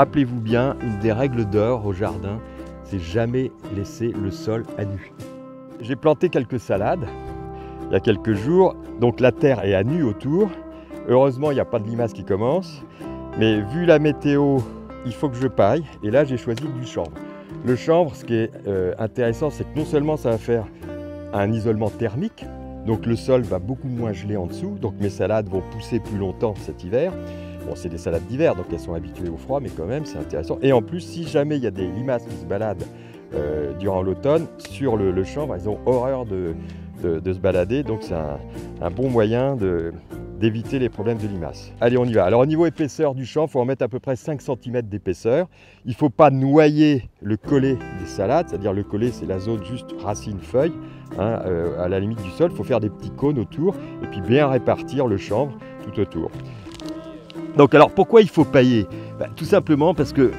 rappelez-vous bien, une des règles d'or au jardin, c'est jamais laisser le sol à nu. J'ai planté quelques salades il y a quelques jours, donc la terre est à nu autour. Heureusement, il n'y a pas de limaces qui commencent, mais vu la météo, il faut que je paille, et là j'ai choisi du chanvre. Le chanvre, ce qui est intéressant, c'est que non seulement ça va faire un isolement thermique, donc le sol va beaucoup moins geler en dessous, donc mes salades vont pousser plus longtemps cet hiver. Bon, c'est des salades d'hiver, donc elles sont habituées au froid, mais quand même, c'est intéressant. Et en plus, si jamais il y a des limaces qui se baladent durant l'automne, sur le chanvre, elles ont horreur de se balader, donc c'est un bon moyen d'éviter les problèmes de limaces. Allez, on y va. Alors au niveau épaisseur du chanvre, il faut en mettre à peu près 5 cm d'épaisseur. Il ne faut pas noyer le collet des salades, c'est-à-dire le collet, c'est la zone juste racine-feuille, hein, à la limite du sol. Il faut faire des petits cônes autour et puis bien répartir le chanvre tout autour. Donc alors pourquoi il faut pailler? Tout simplement parce que,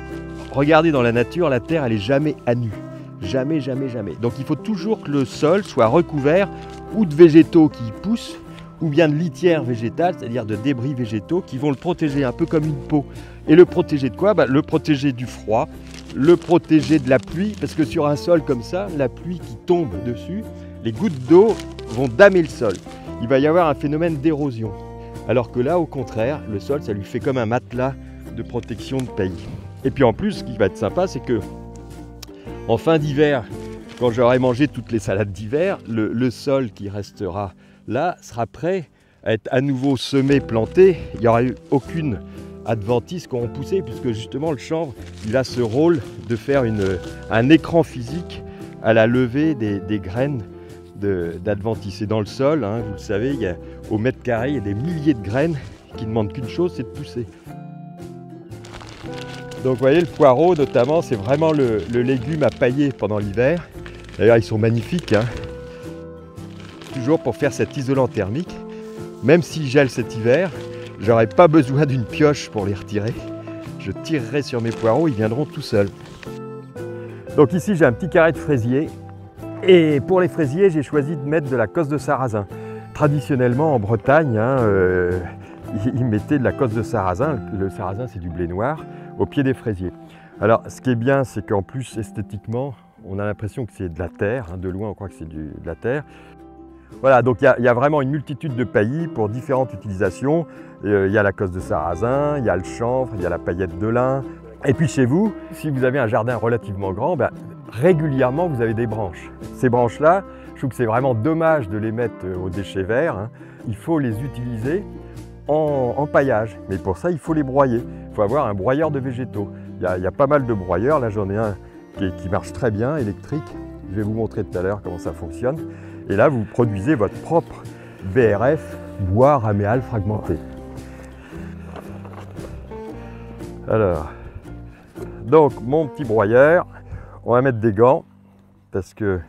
regardez dans la nature, la terre elle n'est jamais à nu. Jamais, jamais, jamais. Donc il faut toujours que le sol soit recouvert ou de végétaux qui y poussent, ou bien de litière végétale, c'est-à-dire de débris végétaux qui vont le protéger un peu comme une peau. Et le protéger de quoi? Le protéger du froid, le protéger de la pluie, parce que sur un sol comme ça, la pluie qui tombe dessus, les gouttes d'eau vont damer le sol. Il va y avoir un phénomène d'érosion. Alors que là, au contraire, le sol, ça lui fait comme un matelas de protection de pays. Et puis en plus, ce qui va être sympa, c'est que en fin d'hiver, quand j'aurai mangé toutes les salades d'hiver, le sol qui restera là sera prêt à être à nouveau semé, planté. Il n'y aura eu aucune adventice qui auront poussé, puisque justement le chanvre, il a ce rôle de faire un écran physique à la levée des graines d'adventice. Et dans le sol, hein, vous le savez, au mètre carré, il y a des milliers de graines qui ne demandent qu'une chose, c'est de pousser. Donc vous voyez, le poireau notamment, c'est vraiment le légume à pailler pendant l'hiver. D'ailleurs, ils sont magnifiques, hein. Toujours pour faire cet isolant thermique. Même s'ils gèlent cet hiver, j'aurai pas besoin d'une pioche pour les retirer. Je tirerai sur mes poireaux, ils viendront tout seuls. Donc ici, j'ai un petit carré de fraisier. Et pour les fraisiers, j'ai choisi de mettre de la cosse de sarrasin. Traditionnellement, en Bretagne, hein, ils mettaient de la cosse de sarrasin. Le sarrasin, c'est du blé noir, au pied des fraisiers. Alors, ce qui est bien, c'est qu'en plus, esthétiquement, on a l'impression que c'est de la terre. Hein, de loin, on croit que c'est de la terre. Voilà, donc il y a vraiment une multitude de paillis pour différentes utilisations. Il y a la cosse de sarrasin, il y a le chanvre, il y a la paillette de lin. Et puis chez vous, si vous avez un jardin relativement grand, régulièrement vous avez des branches. Ces branches-là, je trouve que c'est vraiment dommage de les mettre aux déchets verts. Hein. Il faut les utiliser en paillage, mais pour ça il faut les broyer. Il faut avoir un broyeur de végétaux. Il y a pas mal de broyeurs, là j'en ai un qui marche très bien, électrique. Je vais vous montrer tout à l'heure comment ça fonctionne. Et là, vous produisez votre propre BRF, bois raméal fragmenté. Alors, donc mon petit broyeur, on va mettre des gants parce que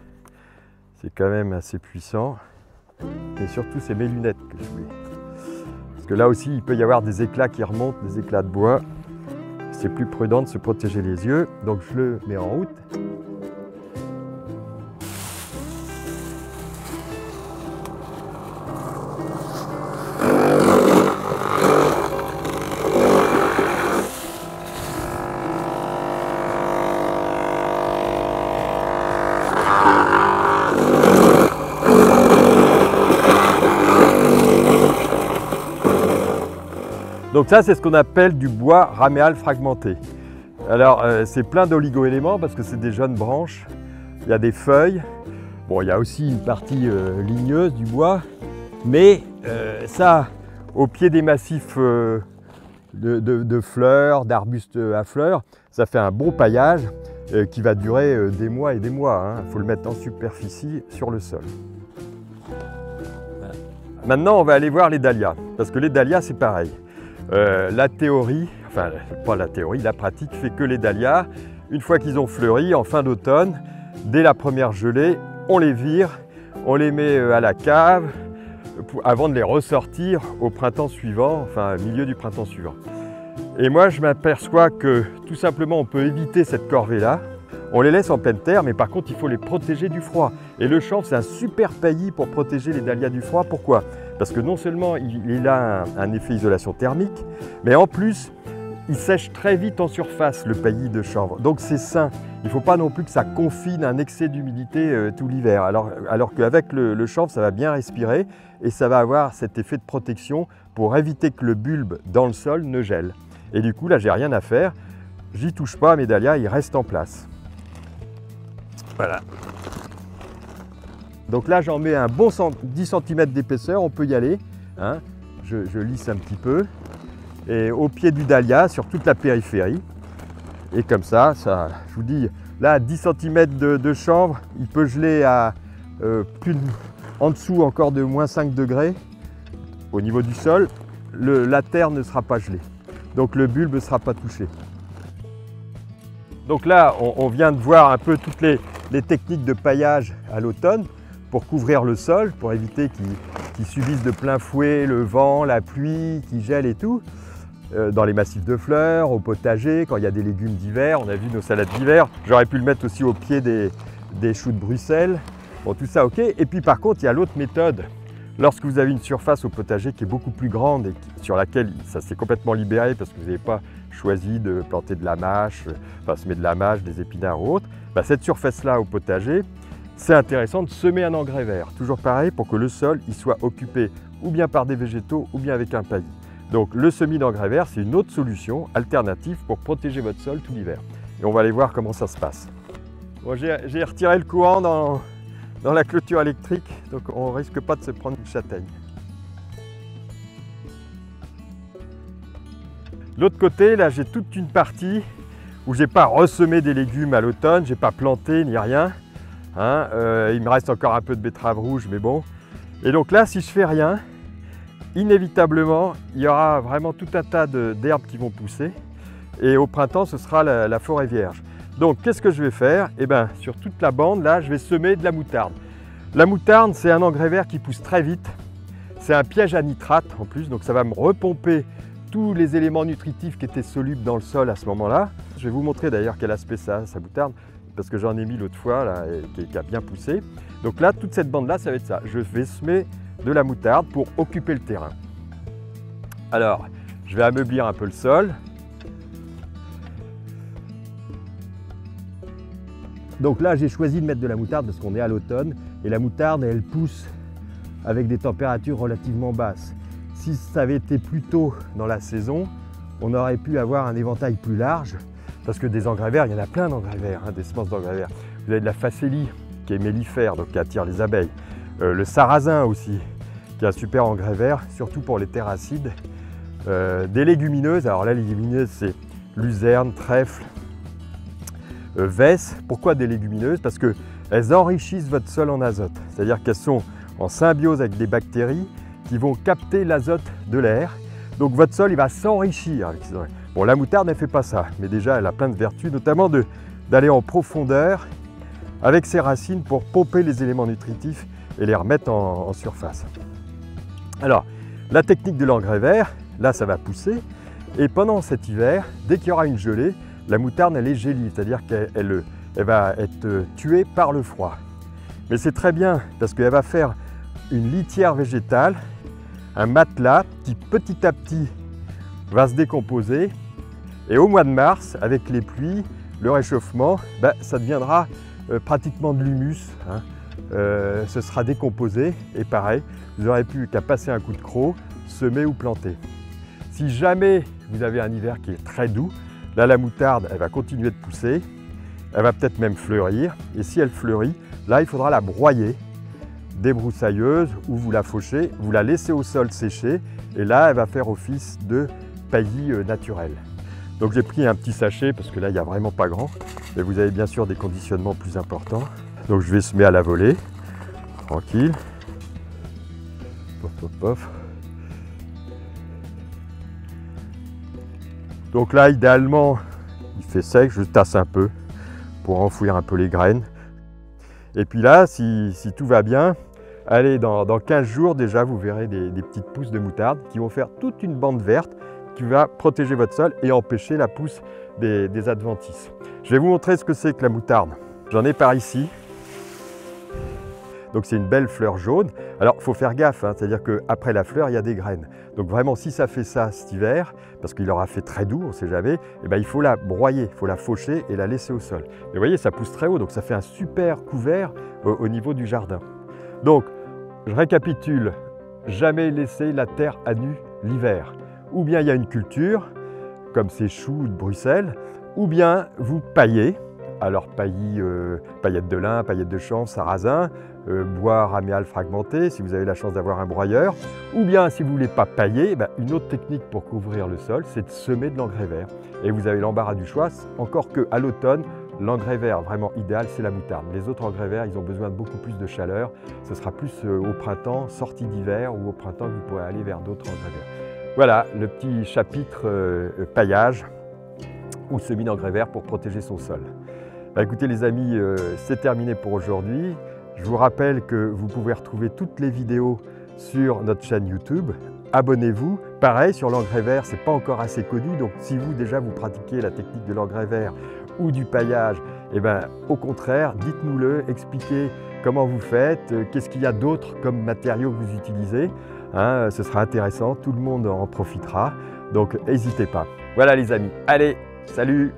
c'est quand même assez puissant. Et surtout, c'est mes lunettes que je voulais. Parce que là aussi, il peut y avoir des éclats qui remontent, des éclats de bois. C'est plus prudent de se protéger les yeux, donc je le mets en route. Donc ça, c'est ce qu'on appelle du bois raméal fragmenté. Alors, c'est plein d'oligo-éléments parce que c'est des jeunes branches. Il y a des feuilles. Bon, il y a aussi une partie ligneuse du bois. Mais ça, au pied des massifs de fleurs, d'arbustes à fleurs, ça fait un bon paillage qui va durer des mois et des mois. Il faut le mettre en superficie sur le sol. Voilà. Maintenant, on va aller voir les dahlias. Parce que les dahlias, c'est pareil. La théorie, enfin pas la théorie, la pratique fait que les dahlias, une fois qu'ils ont fleuri en fin d'automne, dès la première gelée, on les vire, on les met à la cave avant de les ressortir au printemps suivant, enfin au milieu du printemps suivant. Et moi je m'aperçois que tout simplement on peut éviter cette corvée-là. On les laisse en pleine terre, mais par contre il faut les protéger du froid. Et le chanvre, c'est un super paillis pour protéger les dahlias du froid. Pourquoi? Parce que non seulement il a un effet isolation thermique, mais en plus, il sèche très vite en surface, le paillis de chanvre. Donc c'est sain. Il ne faut pas non plus que ça confine un excès d'humidité tout l'hiver. Alors qu'avec le chanvre, ça va bien respirer et ça va avoir cet effet de protection pour éviter que le bulbe dans le sol ne gèle. Et du coup, là, j'ai rien à faire. J'y touche pas, mes dahlias, ils restent en place. Voilà. Donc là, j'en mets un bon 10 cm d'épaisseur, on peut y aller. Hein. Je lisse un petit peu. Et au pied du dahlia, sur toute la périphérie. Et comme ça, je vous dis, là, 10 cm de chanvre, il peut geler à en dessous encore de moins 5 degrés au niveau du sol. La terre ne sera pas gelée. Donc le bulbe ne sera pas touché. Donc là, on vient de voir un peu toutes les techniques de paillage à l'automne pour couvrir le sol, pour éviter qu'il subisse de plein fouet le vent, la pluie, qu'il gèle et tout. Dans les massifs de fleurs, au potager, quand il y a des légumes d'hiver, on a vu nos salades d'hiver. J'aurais pu le mettre aussi au pied des choux de Bruxelles. Bon, tout ça, ok. Et puis par contre, il y a l'autre méthode. Lorsque vous avez une surface au potager qui est beaucoup plus grande et sur laquelle ça s'est complètement libéré parce que vous n'avez pas choisi de planter de la mâche, enfin semer de la mâche, des épinards ou autre, cette surface-là au potager, c'est intéressant de semer un engrais vert. Toujours pareil pour que le sol il soit occupé ou bien par des végétaux ou bien avec un paillis. Donc le semis d'engrais vert, c'est une autre solution alternative pour protéger votre sol tout l'hiver. Et on va aller voir comment ça se passe. Bon, j'ai retiré le courant dans la clôture électrique, donc on ne risque pas de se prendre une châtaigne. De l'autre côté, là j'ai toute une partie où j'ai pas ressemé des légumes à l'automne, j'ai pas planté ni rien. Hein, il me reste encore un peu de betterave rouge, mais bon. Et donc là, si je fais rien, inévitablement, il y aura vraiment tout un tas d'herbes qui vont pousser. Et au printemps, ce sera la forêt vierge. Donc, qu'est-ce que je vais faire? Eh bien, sur toute la bande, là, je vais semer de la moutarde. La moutarde, c'est un engrais vert qui pousse très vite. C'est un piège à nitrate en plus, donc ça va me repomper tous les éléments nutritifs qui étaient solubles dans le sol à ce moment-là. Je vais vous montrer d'ailleurs quel aspect ça a, sa moutarde, parce que j'en ai mis l'autre fois, là, qui a bien poussé. Donc là, toute cette bande-là, ça va être ça. Je vais semer de la moutarde pour occuper le terrain. Alors, je vais ameublir un peu le sol. Donc là, j'ai choisi de mettre de la moutarde parce qu'on est à l'automne et la moutarde, elle pousse avec des températures relativement basses. Si ça avait été plus tôt dans la saison, on aurait pu avoir un éventail plus large parce que des engrais verts, il y en a plein d'engrais verts, hein, des semences d'engrais verts. Vous avez de la facélie qui est mellifère, donc qui attire les abeilles. Le sarrasin aussi, qui est un super engrais vert, surtout pour les terres acides. Des légumineuses, alors là, les légumineuses, c'est luzerne, trèfle, vesse. Pourquoi des légumineuses? Parce qu'elles enrichissent votre sol en azote. C'est-à-dire qu'elles sont en symbiose avec des bactéries qui vont capter l'azote de l'air. Donc votre sol, il va s'enrichir avec ces engrais. Bon, la moutarde, elle ne fait pas ça, mais déjà, elle a plein de vertus, notamment d'aller en profondeur avec ses racines pour pomper les éléments nutritifs et les remettre en surface. Alors, la technique de l'engrais vert, là, ça va pousser. Et pendant cet hiver, dès qu'il y aura une gelée, la moutarde, elle est gélie, c'est-à-dire qu'elle va être tuée par le froid. Mais c'est très bien parce qu'elle va faire une litière végétale, un matelas qui petit à petit va se décomposer. Et au mois de mars, avec les pluies, le réchauffement, ça deviendra pratiquement de l'humus. Hein. Ce sera décomposé et pareil, vous n'aurez plus qu'à passer un coup de croc, semer ou planter. Si jamais vous avez un hiver qui est très doux, là la moutarde elle va continuer de pousser, elle va peut-être même fleurir et si elle fleurit, là il faudra la broyer, débroussailleuse ou vous la fauchez, vous la laissez au sol sécher et là elle va faire office de paillis naturel. Donc j'ai pris un petit sachet parce que là il n'y a vraiment pas grand, mais vous avez bien sûr des conditionnements plus importants. Donc je vais semer à la volée, tranquille. Pof, pof, pof. Donc là, idéalement, il fait sec, je tasse un peu pour enfouir un peu les graines. Et puis là, si tout va bien, allez, dans 15 jours déjà, vous verrez des petites pousses de moutarde qui vont faire toute une bande verte qui va protéger votre sol et empêcher la pousse des adventices. Je vais vous montrer ce que c'est que la moutarde. J'en ai par ici. Donc c'est une belle fleur jaune. Alors il faut faire gaffe, hein, c'est-à-dire qu'après la fleur, il y a des graines. Donc vraiment, si ça fait ça cet hiver, parce qu'il aura fait très doux, on ne sait jamais, eh ben, il faut la broyer, il faut la faucher et la laisser au sol. Mais vous voyez, ça pousse très haut, donc ça fait un super couvert au niveau du jardin. Donc, je récapitule, jamais laisser la terre à nu l'hiver. Ou bien il y a une culture, comme ces choux de Bruxelles, ou bien vous paillez. Alors paillis, paillettes de lin, paillettes de chanvre, sarrasin, bois raméal fragmenté si vous avez la chance d'avoir un broyeur. Ou bien si vous ne voulez pas pailler, une autre technique pour couvrir le sol, c'est de semer de l'engrais vert. Et vous avez l'embarras du choix, encore qu'à l'automne, l'engrais vert vraiment idéal, c'est la moutarde. Les autres engrais verts, ils ont besoin de beaucoup plus de chaleur. Ce sera plus au printemps, sortie d'hiver, ou au printemps que vous pourrez aller vers d'autres engrais verts. Voilà le petit chapitre paillage ou semis d'engrais vert pour protéger son sol. Écoutez les amis, c'est terminé pour aujourd'hui. Je vous rappelle que vous pouvez retrouver toutes les vidéos sur notre chaîne YouTube. Abonnez-vous. Pareil, sur l'engrais vert, ce n'est pas encore assez connu. Donc si vous déjà vous pratiquez la technique de l'engrais vert ou du paillage, au contraire, dites-nous-le, expliquez comment vous faites, qu'est-ce qu'il y a d'autre comme matériaux que vous utilisez. Hein, ce sera intéressant, tout le monde en profitera. Donc n'hésitez pas. Voilà les amis, allez, salut!